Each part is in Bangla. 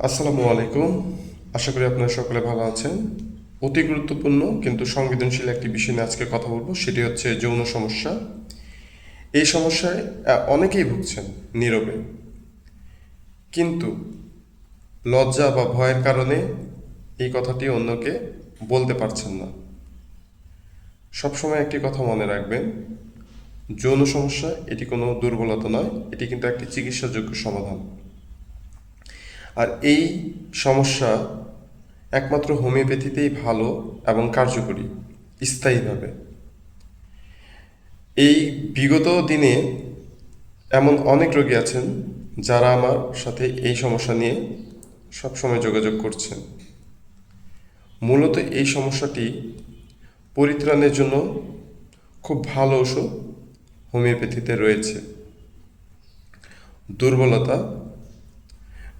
আসসালামু আলাইকুম। আশা করি আপনারা সকলে ভালো আছেন। অতি গুরুত্বপূর্ণ কিন্তু সংবেদনশীল একটি বিষয় নিয়ে আজকে কথা বলবো, সেটি হচ্ছে যৌন সমস্যা। এই সমস্যায় অনেকেই ভুগছেন নীরবে, কিন্তু লজ্জা বা ভয়ের কারণে এই কথাটি অন্যকে বলতে পারছেন না। সবসময় একটি কথা মনে রাখবেন, যৌন সমস্যা এটি কোনো দুর্বলতা নয়, এটি কিন্তু একটি চিকিৎসাযোগ্য সমাধান। আর এই সমস্যা একমাত্র হোমিওপ্যাথিতেই ভালো এবং কার্যকরী, স্থায়ীভাবে। এই বিগত দিনে এমন অনেক রোগী আছেন যারা আমার সাথে এই সমস্যা নিয়ে সবসময় যোগাযোগ করছেন। মূলত এই সমস্যাটি পরিত্রাণের জন্য খুব ভালো ওষুধ হোমিওপ্যাথিতে রয়েছে। দুর্বলতা,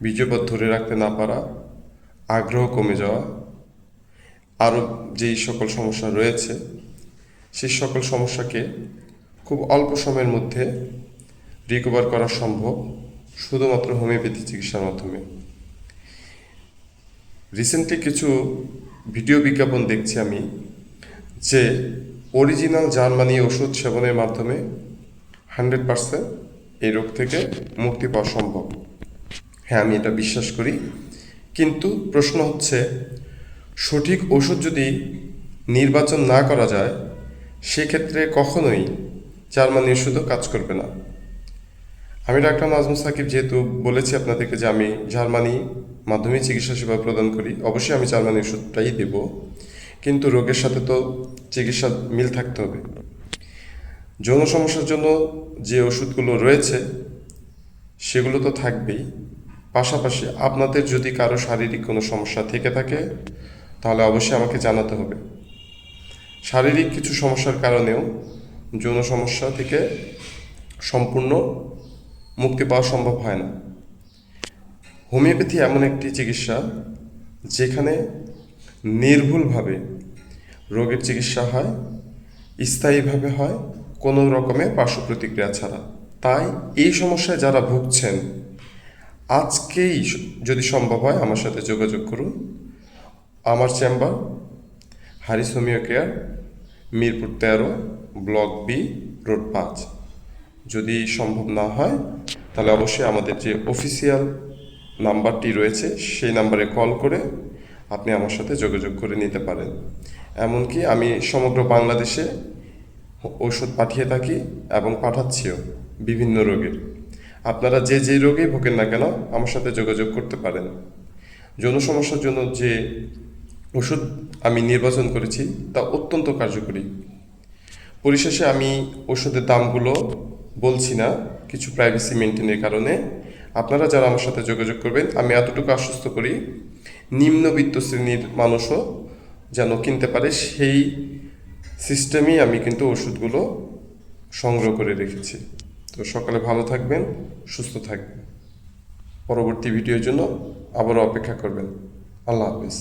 বীর্যপাত ধরে রাখতে না পারা, আগ্রহ কমে যাওয়া, আরও যেই সকল সমস্যা রয়েছে সেই সকল সমস্যাকে খুব অল্প সময়ের মধ্যে রিকভার করা সম্ভব শুধুমাত্র হোমিওপ্যাথি চিকিৎসার মাধ্যমে। রিসেন্টলি কিছু ভিডিও বিজ্ঞাপন দেখছি আমি, যে অরিজিনাল জার্মানি ওষুধ সেবনের মাধ্যমে 100% এই রোগ থেকে মুক্তি পাওয়া সম্ভব। হ্যাঁ, আমি এটা বিশ্বাস করি, কিন্তু প্রশ্ন হচ্ছে সঠিক ওষুধ যদি নির্বাচন না করা যায় সেক্ষেত্রে কখনোই জার্মানি ওষুধও কাজ করবে না। আমি ডাক্তার নাজমুল সাকিব যেহেতু বলেছি আপনাদেরকে যে আমি জার্মানি মাধ্যমে চিকিৎসা সেবা প্রদান করি, অবশ্যই আমি জার্মানি ওষুধটাই দেব, কিন্তু রোগের সাথে তো চিকিৎসা মিল থাকতে হবে। যৌন সমস্যার জন্য যে ওষুধগুলো রয়েছে সেগুলো তো থাকবেই, পাশাপাশি আপনাদের যদি কারো শারীরিক কোনো সমস্যা থেকে থাকে তাহলে অবশ্যই আমাকে জানাতে হবে। শারীরিক কিছু সমস্যার কারণেও যৌন সমস্যা থেকে সম্পূর্ণ মুক্তি পাওয়া সম্ভব হয় না। হোমিওপ্যাথি এমন একটি চিকিৎসা যেখানে নির্ভুলভাবে রোগের চিকিৎসা হয়, স্থায়ীভাবে হয়, কোনো রকমের পার্শ্ব প্রতিক্রিয়া ছাড়া। তাই এই সমস্যায় যারা ভুগছেন আজকেই যদি সম্ভব হয় আমার সাথে যোগাযোগ করুন। আমার chamber Haris homeo care, Mirpur 13, block B, road 5। যদি সম্ভব না হয় তাহলে অবশ্যই আমাদের যে অফিসিয়াল নাম্বারটি রয়েছে সেই নাম্বারে কল করে আপনি আমার সাথে যোগাযোগ করে নিতে পারেন। এমনকি আমি সমগ্র বাংলাদেশে ওষুধ পাঠিয়ে থাকি এবং পাঠাচ্ছিও বিভিন্ন রোগের। আপনারা যে যে রোগেই ভোগেন না কেন আমার সাথে যোগাযোগ করতে পারেন। যৌন সমস্যার জন্য যে ওষুধ আমি নির্বাচন করেছি তা অত্যন্ত কার্যকরী। পরিশেষে আমি ওষুধের দামগুলো বলছি না, কিছু প্রাইভেসি মেনটেনের কারণে। আপনারা যারা আমার সাথে যোগাযোগ করবেন আমি এতটুকু আশ্বস্ত করি, নিম্নবিত্ত শ্রেণীর মানুষও যেন কিনতে পারে সেই সিস্টেমেই আমি কিন্তু ওষুধগুলো সংগ্রহ করে রেখেছি। তো সকালে ভালো থাকবেন, সুস্থ থাকবেন। পরবর্তী ভিডিওর জন্য আবারও অপেক্ষা করবেন। আল্লাহ হাফেজ।